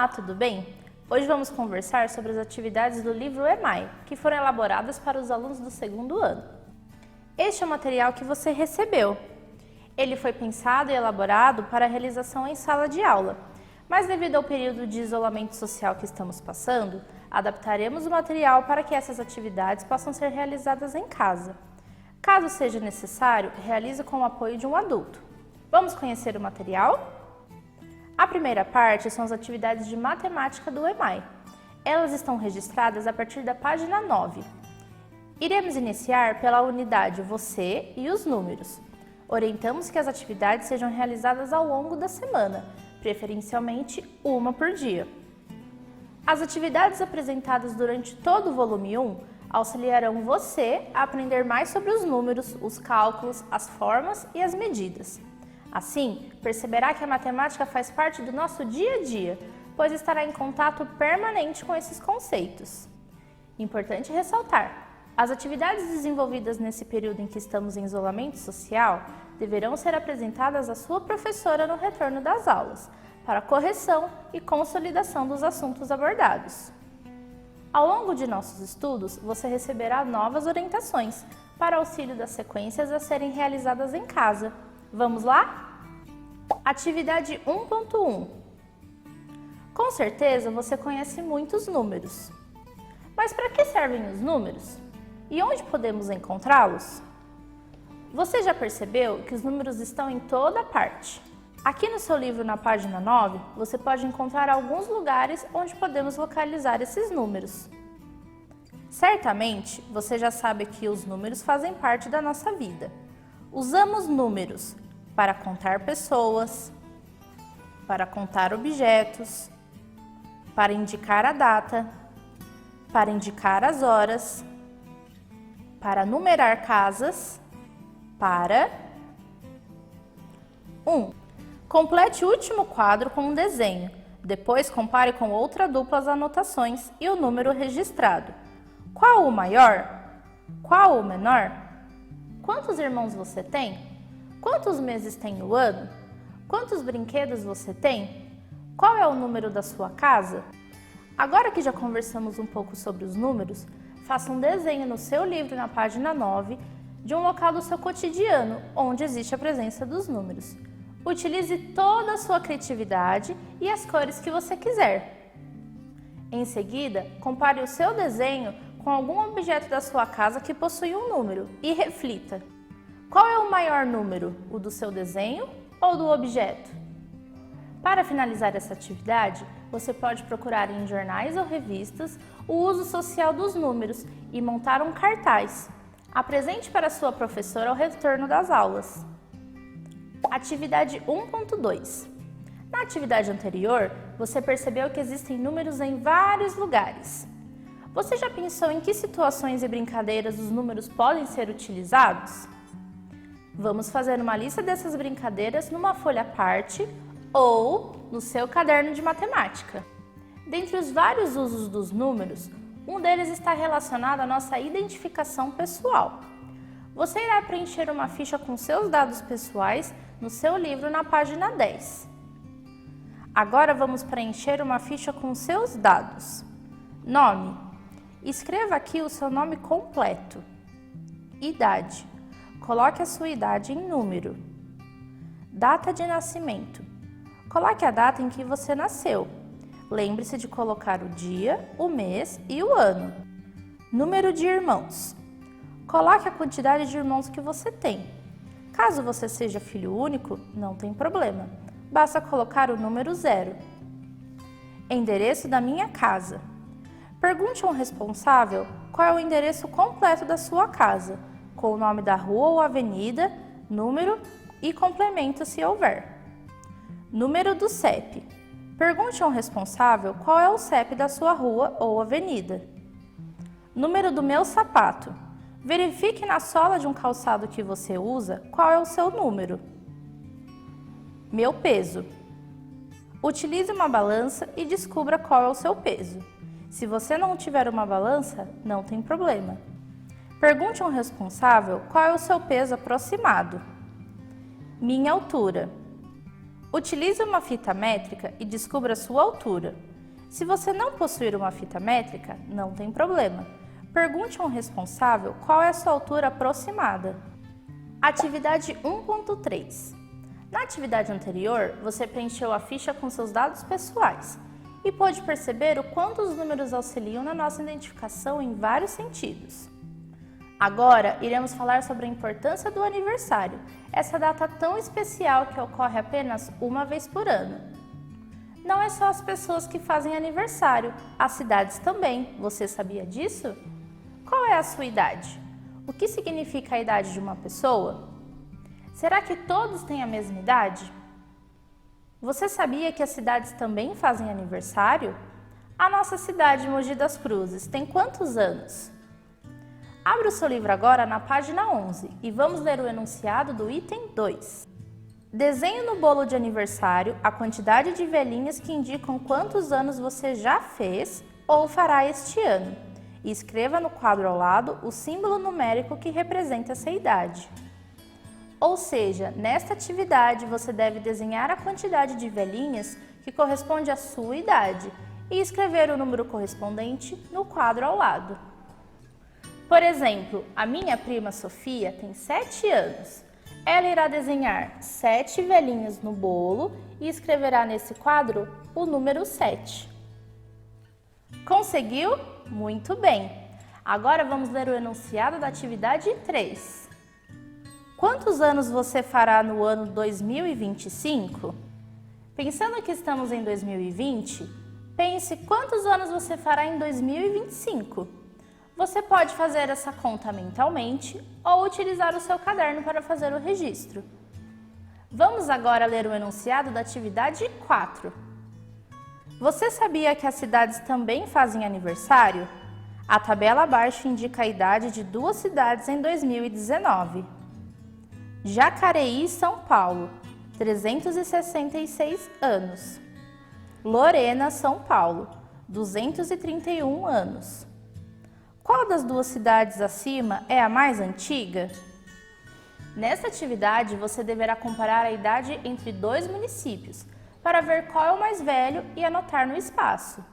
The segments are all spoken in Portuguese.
Olá, tudo bem? Hoje vamos conversar sobre as atividades do livro EMAI, que foram elaboradas para os alunos do segundo ano. Este é o material que você recebeu. Ele foi pensado e elaborado para a realização em sala de aula, mas devido ao período de isolamento social que estamos passando, adaptaremos o material para que essas atividades possam ser realizadas em casa. Caso seja necessário, realize com o apoio de um adulto. Vamos conhecer o material? A primeira parte são as atividades de matemática do EMAI. Elas estão registradas a partir da página 9. Iremos iniciar pela unidade Você e os números. Orientamos que as atividades sejam realizadas ao longo da semana, preferencialmente uma por dia. As atividades apresentadas durante todo o volume 1 auxiliarão você a aprender mais sobre os números, os cálculos, as formas e as medidas. Assim, perceberá que a matemática faz parte do nosso dia a dia, pois estará em contato permanente com esses conceitos. Importante ressaltar, as atividades desenvolvidas nesse período em que estamos em isolamento social deverão ser apresentadas à sua professora no retorno das aulas, para correção e consolidação dos assuntos abordados. Ao longo de nossos estudos, você receberá novas orientações para auxílio das sequências a serem realizadas em casa. Vamos lá? Atividade 1.1. Com certeza você conhece muitos números. Mas para que servem os números? E onde podemos encontrá-los? Você já percebeu que os números estão em toda parte. Aqui no seu livro, na página 9, você pode encontrar alguns lugares onde podemos localizar esses números. Certamente, você já sabe que os números fazem parte da nossa vida. Usamos números para contar pessoas, para contar objetos, para indicar a data, para indicar as horas, para numerar casas, para 1. Complete o último quadro com um desenho. Depois compare com outra dupla as anotações e o número registrado. Qual o maior? Qual o menor? Quantos irmãos você tem? Quantos meses tem no ano? Quantos brinquedos você tem? Qual é o número da sua casa? Agora que já conversamos um pouco sobre os números, faça um desenho no seu livro na página 9 de um local do seu cotidiano onde existe a presença dos números. Utilize toda a sua criatividade e as cores que você quiser. Em seguida, compare o seu desenho com algum objeto da sua casa que possui um número e reflita. Qual é o maior número, o do seu desenho ou do objeto? Para finalizar essa atividade, você pode procurar em jornais ou revistas o uso social dos números e montar um cartaz. Apresente para sua professora ao retorno das aulas. Atividade 1.2. Na atividade anterior, você percebeu que existem números em vários lugares. Você já pensou em que situações e brincadeiras os números podem ser utilizados? Vamos fazer uma lista dessas brincadeiras numa folha à parte ou no seu caderno de matemática. Dentre os vários usos dos números, um deles está relacionado à nossa identificação pessoal. Você irá preencher uma ficha com seus dados pessoais no seu livro na página 10. Agora vamos preencher uma ficha com seus dados. Nome. Escreva aqui o seu nome completo. Idade. Coloque a sua idade em número. Data de nascimento. Coloque a data em que você nasceu. Lembre-se de colocar o dia, o mês e o ano. Número de irmãos. Coloque a quantidade de irmãos que você tem. Caso você seja filho único, não tem problema. Basta colocar o número 0. Endereço da minha casa. Pergunte a um responsável qual é o endereço completo da sua casa, com o nome da rua ou avenida, número e complemento se houver. Número do CEP. Pergunte a um responsável qual é o CEP da sua rua ou avenida. Número do meu sapato. Verifique na sola de um calçado que você usa qual é o seu número. Meu peso. Utilize uma balança e descubra qual é o seu peso. Se você não tiver uma balança, não tem problema. Pergunte a um responsável qual é o seu peso aproximado. Minha altura. Utilize uma fita métrica e descubra a sua altura. Se você não possuir uma fita métrica, não tem problema. Pergunte a um responsável qual é a sua altura aproximada. Atividade 1.3. Na atividade anterior, você preencheu a ficha com seus dados pessoais e pôde perceber o quanto os números auxiliam na nossa identificação em vários sentidos. Agora, iremos falar sobre a importância do aniversário, essa data tão especial que ocorre apenas uma vez por ano. Não é só as pessoas que fazem aniversário, as cidades também. Você sabia disso? Qual é a sua idade? O que significa a idade de uma pessoa? Será que todos têm a mesma idade? Você sabia que as cidades também fazem aniversário? A nossa cidade, Mogi das Cruzes, tem quantos anos? Abra o seu livro agora na página 11 e vamos ler o enunciado do item 2. Desenhe no bolo de aniversário a quantidade de velhinhas que indicam quantos anos você já fez ou fará este ano e escreva no quadro ao lado o símbolo numérico que representa essa idade. Ou seja, nesta atividade você deve desenhar a quantidade de velhinhas que corresponde à sua idade e escrever o número correspondente no quadro ao lado. Por exemplo, a minha prima Sofia tem 7 anos. Ela irá desenhar 7 velhinhas no bolo e escreverá nesse quadro o número 7. Conseguiu? Muito bem! Agora vamos ler o enunciado da atividade 3. Quantos anos você fará no ano 2025? Pensando que estamos em 2020, pense quantos anos você fará em 2025. Você pode fazer essa conta mentalmente ou utilizar o seu caderno para fazer o registro. Vamos agora ler o enunciado da atividade 4. Você sabia que as cidades também fazem aniversário? A tabela abaixo indica a idade de 2 cidades em 2019. Jacareí, São Paulo, 366 anos. Lorena, São Paulo, 231 anos. Qual das 2 cidades acima é a mais antiga? Nesta atividade, você deverá comparar a idade entre 2 municípios para ver qual é o mais velho e anotar no espaço.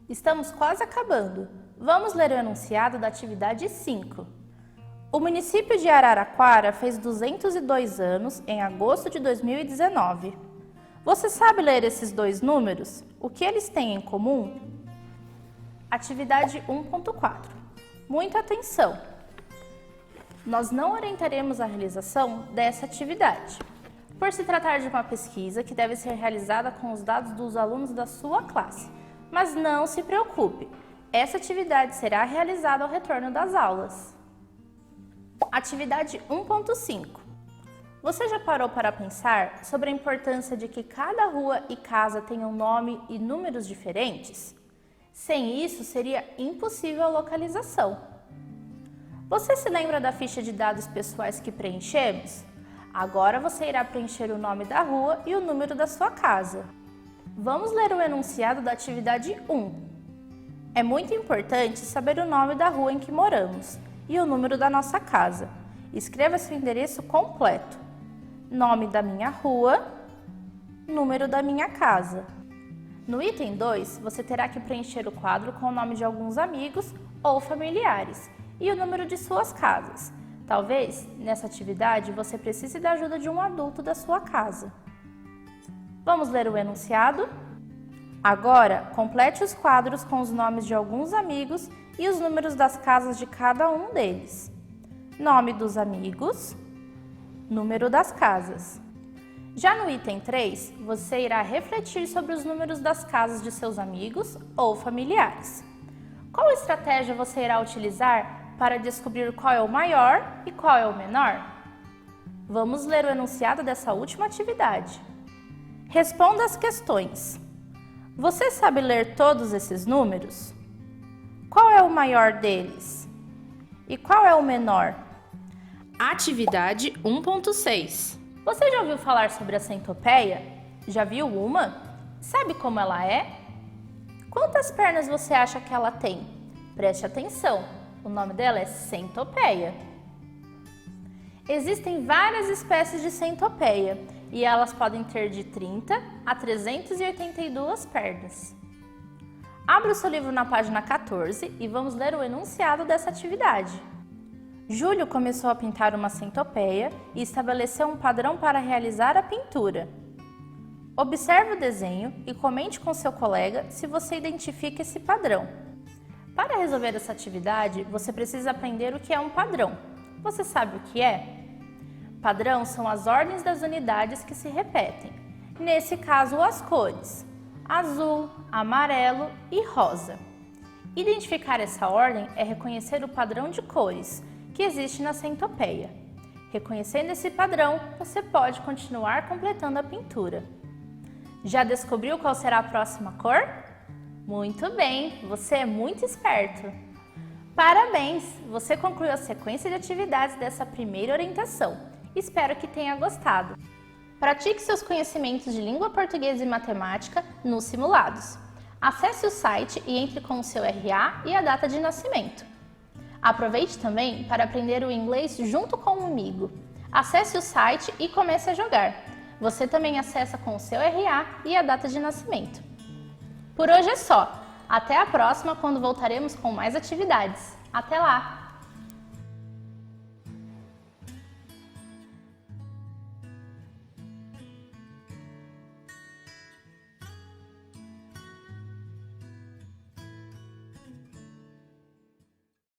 Estamos quase acabando. Vamos ler o enunciado da atividade 5. O município de Araraquara fez 202 anos em agosto de 2019. Você sabe ler esses 2 números? O que eles têm em comum? Atividade 1.4. Muita atenção! Nós não orientaremos a realização dessa atividade, por se tratar de uma pesquisa que deve ser realizada com os dados dos alunos da sua classe. Mas não se preocupe, essa atividade será realizada ao retorno das aulas. Atividade 1.5. Você já parou para pensar sobre a importância de que cada rua e casa tenham nome e números diferentes? Sem isso, seria impossível a localização. Você se lembra da ficha de dados pessoais que preenchemos? Agora você irá preencher o nome da rua e o número da sua casa. Vamos ler o enunciado da atividade 1. É muito importante saber o nome da rua em que moramos e o número da nossa casa. Escreva seu endereço completo. Nome da minha rua, número da minha casa. No item 2, você terá que preencher o quadro com o nome de alguns amigos ou familiares e o número de suas casas. Talvez, nessa atividade, você precise da ajuda de um adulto da sua casa. Vamos ler o enunciado? Agora, complete os quadros com os nomes de alguns amigos e os números das casas de cada um deles. Nome dos amigos, número das casas. Já no item 3, você irá refletir sobre os números das casas de seus amigos ou familiares. Qual estratégia você irá utilizar para descobrir qual é o maior e qual é o menor? Vamos ler o enunciado dessa última atividade. Responda as questões. Você sabe ler todos esses números? Qual é o maior deles? E qual é o menor? Atividade 1.6. Você já ouviu falar sobre a centopeia? Já viu uma? Sabe como ela é? Quantas pernas você acha que ela tem? Preste atenção, o nome dela é centopeia. Existem várias espécies de centopeia e elas podem ter de 30 a 382 pernas. Abra o seu livro na página 14 e vamos ler o enunciado dessa atividade. Júlio começou a pintar uma centopeia e estabeleceu um padrão para realizar a pintura. Observe o desenho e comente com seu colega se você identifica esse padrão. Para resolver essa atividade, você precisa aprender o que é um padrão. Você sabe o que é? Padrão são as ordens das unidades que se repetem. Nesse caso, as cores: azul, amarelo e rosa. Identificar essa ordem é reconhecer o padrão de cores que existe na centopeia. Reconhecendo esse padrão, você pode continuar completando a pintura. Já descobriu qual será a próxima cor? Muito bem, você é muito esperto! Parabéns! Você concluiu a sequência de atividades dessa primeira orientação. Espero que tenha gostado. Pratique seus conhecimentos de língua portuguesa e matemática nos simulados. Acesse o site e entre com o seu RA e a data de nascimento. Aproveite também para aprender o inglês junto com um amigo. Acesse o site e comece a jogar. Você também acessa com o seu RA e a data de nascimento. Por hoje é só. Até a próxima, quando voltaremos com mais atividades. Até lá!